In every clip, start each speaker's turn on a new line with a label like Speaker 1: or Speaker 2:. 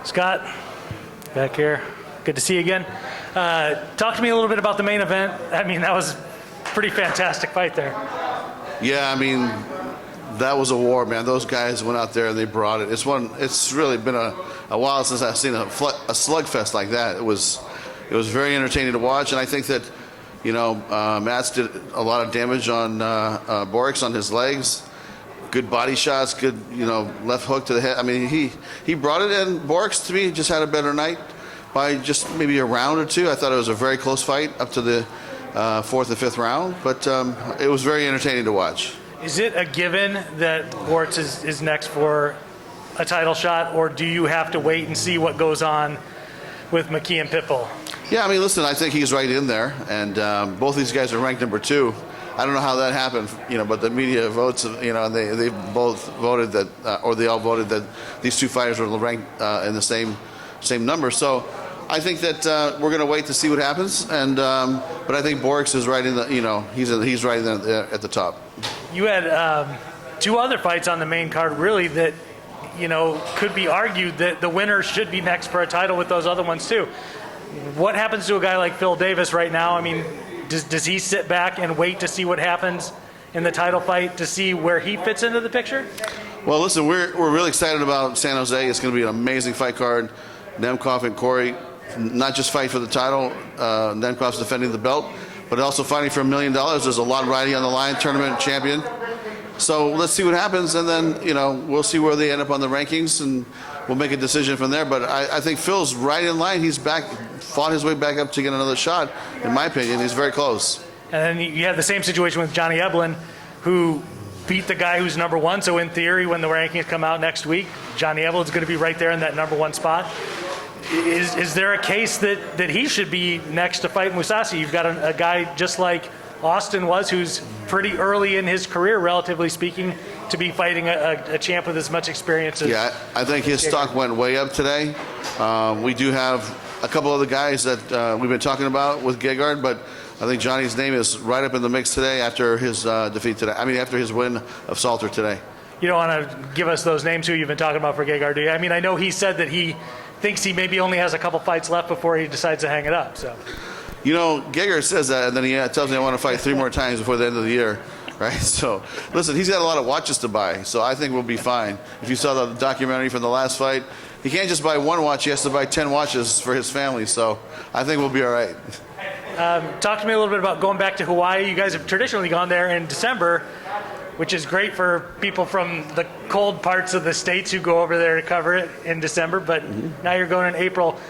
Speaker 1: Scott, back here. Good to see you again. Talk to me a little bit about the main event. I mean, that was a pretty fantastic fight there.
Speaker 2: Yeah, I mean, that was a war, man. Those guys went out there and they brought it. It's really been a while since I've seen a slugfest like that. It was very entertaining to watch, and I think that, you know, Mats did a lot of damage on Borix on his legs. Good body shots, good, you know, left hook to the head. I mean, he brought it in. Borix, to me, just had a better night by just maybe a round or two. I thought it was a very close fight up to the fourth and fifth round, but it was very entertaining to watch.
Speaker 1: Is it a given that Borix is next for a title shot, or do you have to wait and see what goes on with McKee and Pitbull? Yeah,
Speaker 2: I mean, listen, I think he's right in there, and both these guys are ranked number 2. I don't know how that happened, you know, but the media votes, you know, and they both voted that, or they all voted that these two fighters were ranked in the same number. So I think that we're going to wait to see what happens, and but I think Borix is right in the, you know, he's right in at the top.
Speaker 1: You had 2 other fights on the main card, really, that, you know, could be argued that the winner should be next for a title with those other ones too. What happens to a guy like Phil Davis right now? I mean, does he sit back and wait to see what happens in the title fight to see where he fits into the picture?
Speaker 2: Well, listen, we're really excited about San Jose. It's going to be an amazing fight card. Nemkov and Corey not just fight for the title. Nemkov's defending the belt, but also fighting for $1 million. There's a lot riding on the line, tournament champion. So let's see what happens, and then, you know, we'll see where they end up on the rankings, and we'll make a decision from there. But I think Phil's right in line. He's back, fought his way back up to get another shot. In my opinion, he's very close.
Speaker 1: And then you have the same situation with Johnny Eblen, who beat the guy who's number 1. So in theory, when the rankings come out next week, Johnny Eblen's going to be right there in that number 1 spot. Is there a case that he should be next to fight Mousasi? You've got a guy just like Austin was, who's pretty early in his career, relatively speaking, to be fighting a champ with as much experience as...
Speaker 2: Yeah, I think his stock went way up today. We do have a couple other guys that we've been talking about with Gegard, but I think Johnny's name is right up in the mix today after his defeat today. I mean, after his win of Salter today.
Speaker 1: You don't want to give us those names who you've been talking about for Gegard, do you? I mean, I know he said that he thinks he maybe only has a couple fights left before he decides to hang it up, so...
Speaker 2: You know, Gegard says that, and then he tells me I want to fight 3 more times before the end of the year, right? So, listen, he's got a lot of watches to buy, so I think we'll be fine. If you saw the documentary from the last fight, he can't just buy 1 watch, he has to buy 10 watches for his family, so I think we'll be all right.
Speaker 1: Talk to me a little bit about going back to Hawaii. You guys have traditionally gone there in December, which is great for people from the cold parts of the States who go over there to cover it in December, but now you're going in April.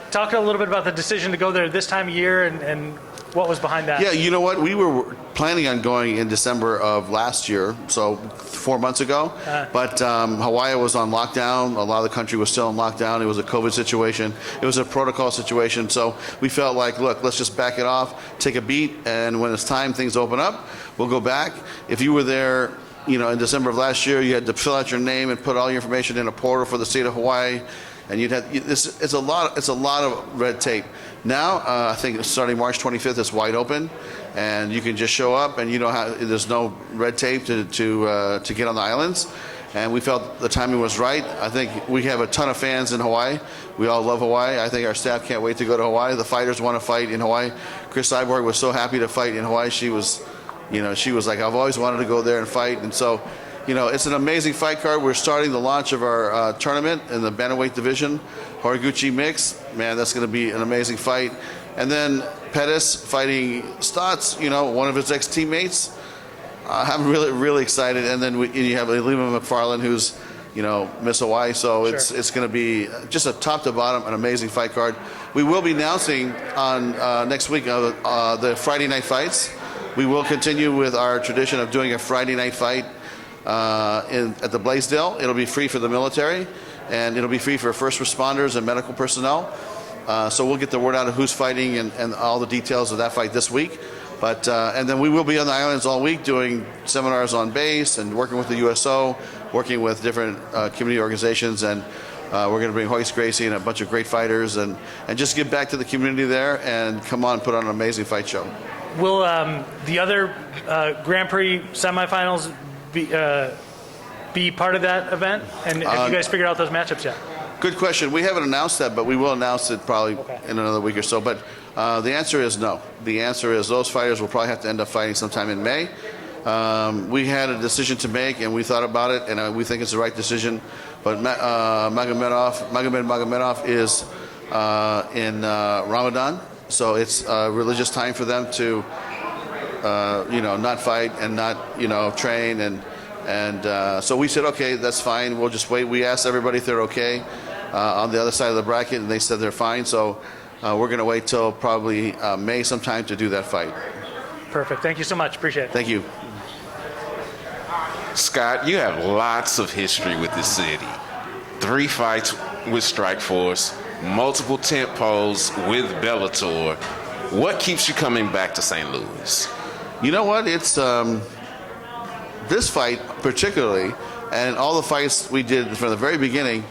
Speaker 1: Talk a little bit about the decision to go there this time of year and what was behind that.
Speaker 2: Yeah, you know what? We were planning on going in December of last year, so 4 months ago. But Hawaii was on lockdown. A lot of the country was still in lockdown. It was a COVID situation. It was a protocol situation. So we felt like, look, let's just back it off, take a beat, and when it's time, things open up, we'll go back. If you were there, you know, in December of last year, you had to fill out your name and put all your information in a portal for the state of Hawaii. And you'd have it's a lot of red tape. Now I think starting March 25th it's wide open, and you can just show up, and you know how there's no red tape to get on the islands. And we felt the timing was right. I think we have a ton of fans in Hawaii. We all love Hawaii. I think our staff can't wait to go to Hawaii. The fighters want to fight in Hawaii. Chris Cyborg was so happy to fight in Hawaii. She was like, I've always wanted to go there and fight, and so. You know, it's an amazing fight card. We're starting the launch of our tournament in the bantamweight division, Horiguchi Mix. Man, that's going to be an amazing fight. And then Pettis fighting Stotts, you know, one of his ex-teammates. I'm really excited. And then you have Lima McFarland, who's, you know, Miss Hawaii. So
Speaker 1: sure.
Speaker 2: It's going to be just a top to bottom, an amazing fight card. We will be announcing on next week the Friday night fights. We will continue with our tradition of doing a Friday night fight. At the Blaisdell. It'll be free for the military, and it'll be free for first responders and medical personnel. So we'll get the word out of who's fighting and all the details of that fight this week. But and then we will be on the islands all week doing seminars on base and working with the USO, working with different community organizations, and we're going to bring Hoist Gracie and a bunch of great fighters and just give back to the community there and come on, put on an amazing fight show.
Speaker 1: Will the other Grand Prix semifinals be part of that event? And have you guys figured out those matchups yet?
Speaker 2: Good question. We haven't announced that, but we will announce it probably in another week or so. But the answer is no. The answer is those fighters will probably have to end up fighting sometime in May. We had a decision to make, and we thought about it, and we think it's the right decision. But Magomedov is in Ramadan, so it's a religious time for them to, not fight and not, train, and so we said, okay, that's fine. We'll just wait. We asked everybody if they're okay on the other side of the bracket, and they said they're fine. So we're going to wait till probably May sometime to do that fight.
Speaker 3: Perfect. Thank you so much. Appreciate it.
Speaker 2: Thank you.
Speaker 4: Scott, you have lots of history with the city. 3 fights with Strikeforce, multiple tent poles with Bellator. What keeps you coming back to St. Louis?
Speaker 2: You know what? It's this fight particularly, and all the fights we did from the very beginning.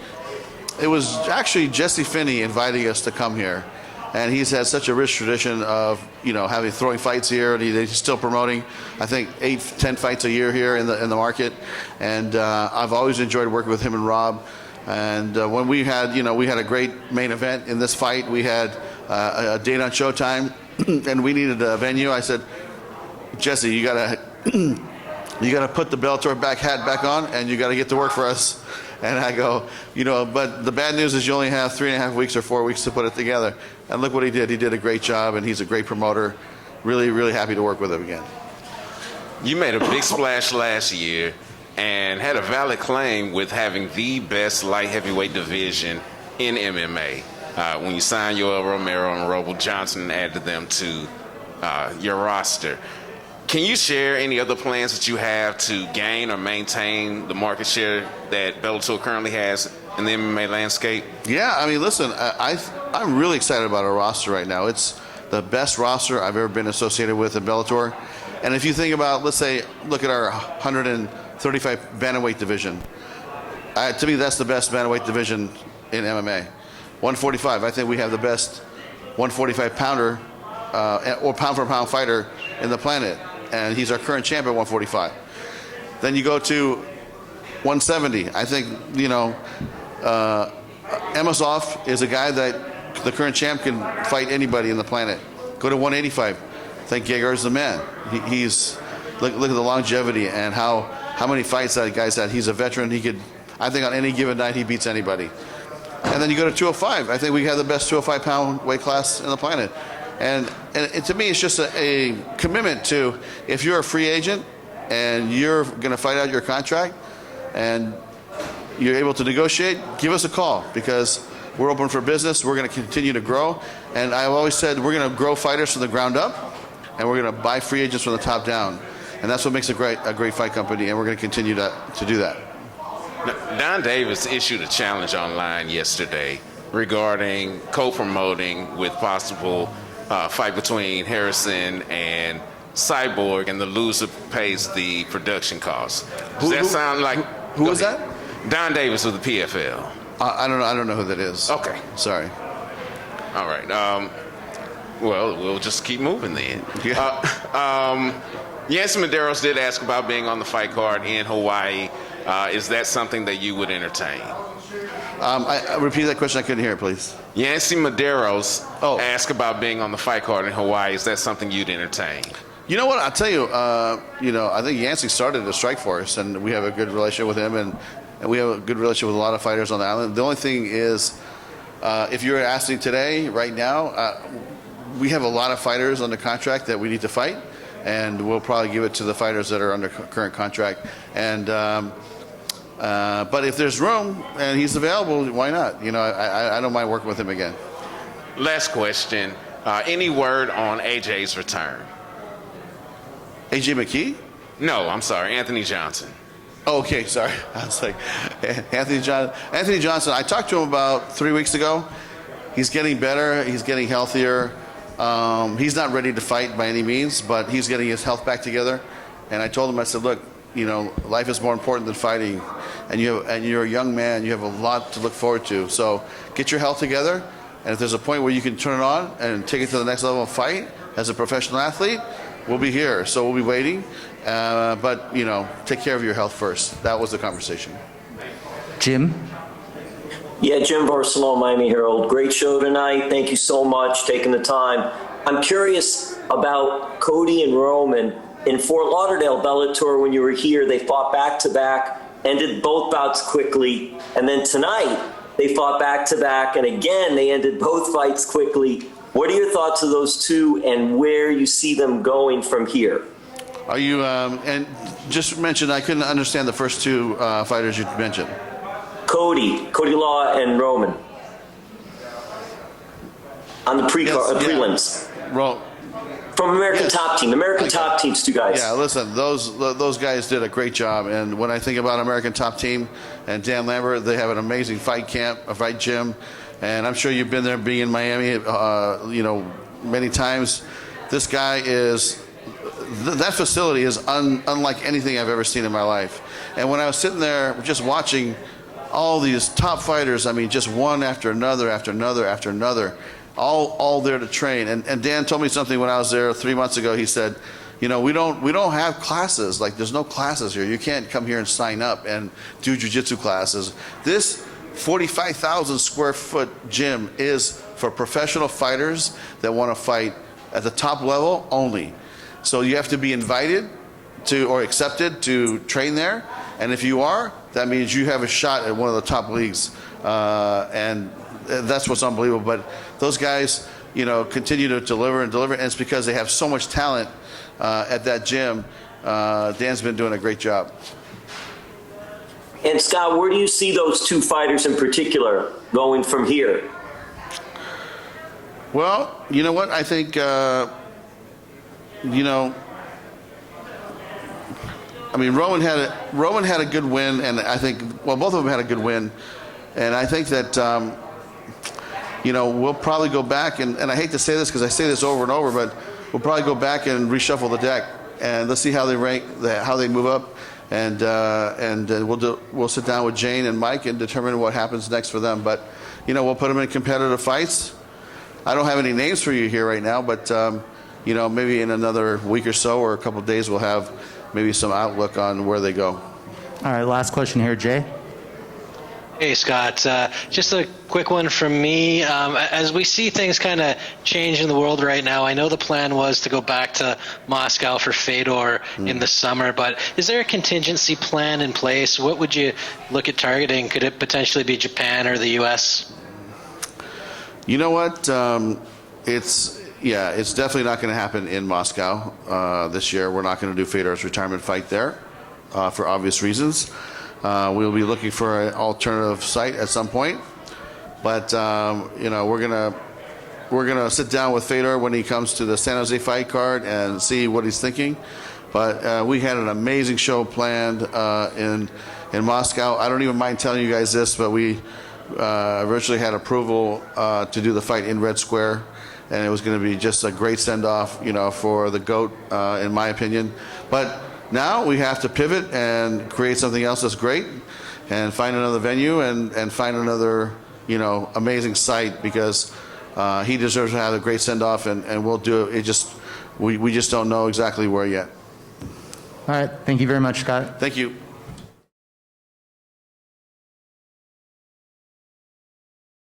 Speaker 2: It was actually Jesse Finney inviting us to come here, and he's had such a rich tradition of throwing fights here, and he's still promoting. I think 8-10 fights a year here in the market, and I've always enjoyed working with him and Rob. And when we had a great main event in this fight, we had a date on Showtime, and we needed a venue. I said, Jesse, you gotta put the Bellator hat back on, and you gotta get to work for us. And I go, but the bad news is you only have 3.5 weeks or 4 weeks to put it together. And look what he did. He did a great job, and he's a great promoter. Really, really happy to work with him again.
Speaker 4: You made a big splash last year and had a valid claim with having the best light heavyweight division in MMA. When you signed Yoel Romero and Roble Johnson and added them to your roster. Can you share any other plans that you have to gain or maintain the market share that Bellator currently has in the MMA landscape?
Speaker 2: Yeah, I mean, listen, I'm really excited about our roster right now. It's the best roster I've ever been associated with in Bellator. And if you think about, look at our 135 bantamweight division. To me, that's the best bantamweight division in MMA. 145, I think we have the best 145 pounder or pound for pound fighter in the planet. And he's our current champ at 145. Then you go to 170. I think, Emosov is a guy that the current champ can fight anybody in the planet. Go to 185. I think Gegard's the man. He's look at the longevity and how many fights that guy's had. He's a veteran. I think on any given night he beats anybody. And then you go to 205. I think we have the best 205 pound weight class in the planet. And to me, it's just a commitment to, if you're a free agent and you're going to fight out your contract and you're able to negotiate, give us a call, because we're open for business. We're going to continue to grow. And I've always said we're going to grow fighters from the ground up, and we're going to buy free agents from the top down. And that's what makes a great fight company, and we're going to continue to do that.
Speaker 4: Now, Don Davis issued a challenge online yesterday regarding co-promoting with possible fight between Harrison and Cyborg, and the loser pays the production costs. Does that sound like...
Speaker 2: Who was that?
Speaker 4: Don Davis with the PFL.
Speaker 2: I don't know who that is.
Speaker 4: Okay.
Speaker 2: Sorry.
Speaker 4: All right. Well, we'll just keep moving then.
Speaker 2: Yeah.
Speaker 4: Yancy Medeiros did ask about being on the fight card in Hawaii. Is that something that you would entertain?
Speaker 2: I repeat that question. I couldn't hear it, please.
Speaker 4: Yancy Medeiros asked about being on the fight card in Hawaii. Is that something you'd entertain?
Speaker 2: You know what? I'll tell you. I think Yancy started at Strikeforce, and we have a good relationship with him, and we have a good relationship with a lot of fighters on the island. The only thing is, if you're asking today, right now, we have a lot of fighters under contract that we need to fight, and we'll probably give it to the fighters that are under current contract. And but if there's room and he's available, why not? I don't mind working with him again.
Speaker 4: Last question. Any word on AJ's return?
Speaker 2: AJ McKee?
Speaker 4: No, I'm sorry, Anthony Johnson.
Speaker 2: Oh, okay, sorry. I was like, Anthony Johnson, I talked to him about 3 weeks ago. He's getting better. He's getting healthier. He's not ready to fight by any means, but he's getting his health back together. And I told him, I said, look, life is more important than fighting. And you're a young man. You have a lot to look forward to. So get your health together. And if there's a point where you can turn it on and take it to the next level and fight as a professional athlete, we'll be here. So we'll be waiting. But, take care of your health first. That was the conversation.
Speaker 5: Jim? Yeah, Jim Barcelona, Miami Herald. Great show tonight. Thank you so much taking the time. I'm curious about Cody and Roman. In Fort Lauderdale, Bellator, when you were here, they fought back-to-back, ended both bouts quickly. And then tonight, they fought back-to-back, and again, they ended both fights quickly. What are your thoughts of those two and where you see them going from here?
Speaker 2: Are you, and just mention, I couldn't understand the first two fighters you mentioned.
Speaker 5: Cody Law and Roman on the prelims. From American Top Team. American Top Team's two guys.
Speaker 2: Yeah, listen, those guys did a great job. And when I think about American Top Team and Dan Lambert, they have an amazing fight camp, a fight gym. And I'm sure you've been there, being in Miami, many times. This guy is, that facility is unlike anything I've ever seen in my life. And when I was sitting there just watching all these top fighters, I mean, just one after another, after another, after another, all there to train. And Dan told me something when I was there 3 months ago. He said, we don't have classes. Like, there's no classes here. You can't come here and sign up and do jiu-jitsu classes. This 45,000 square foot gym is for professional fighters that want to fight at the top level only. So you have to be invited to or accepted to train there. And if you are, that means you have a shot at one of the top leagues. And that's what's unbelievable. But those guys, continue to deliver and deliver. And it's because they have so much talent at that gym. Dan's been doing a great job.
Speaker 5: And Scott, where do you see those two fighters in particular going from here?
Speaker 2: Well, you know what? I think, Roman had a good win, and I think, both of them had a good win, and I think that, we'll probably go back, and I hate to say this because I say this over and over, but we'll probably go back and reshuffle the deck, and let's see how they rank, how they move up, and we'll sit down with Jane and Mike and determine what happens next for them. But, we'll put them in competitive fights. I don't have any names for you here right now, but, maybe in another week or so or a couple of days we'll have maybe some outlook on where they go.
Speaker 3: All right, last question here, Jay.
Speaker 6: Hey, Scott. Just a quick one from me. As we see things kind of change in the world right now, I know the plan was to go back to Moscow for Fedor in the summer, but is there a contingency plan in place? What would you look at targeting? Could it potentially be Japan or the U.S.?
Speaker 2: You know what? It's definitely not going to happen in Moscow this year. We're not going to do Fedor's retirement fight there for obvious reasons. We'll be looking for an alternative site at some point. But, we're gonna sit down with Fedor when he comes to the San Jose fight card and see what he's thinking. But we had an amazing show planned in Moscow. I don't even mind telling you guys this, but we originally had approval to do the fight in Red Square. And it was going to be just a great send-off, for the GOAT, in my opinion. But now we have to pivot and create something else that's great and find another venue and find another, amazing site, because he deserves to have a great send-off, and we'll do it. We just don't know exactly where yet.
Speaker 3: All right, thank you very much, Scott.
Speaker 2: Thank you.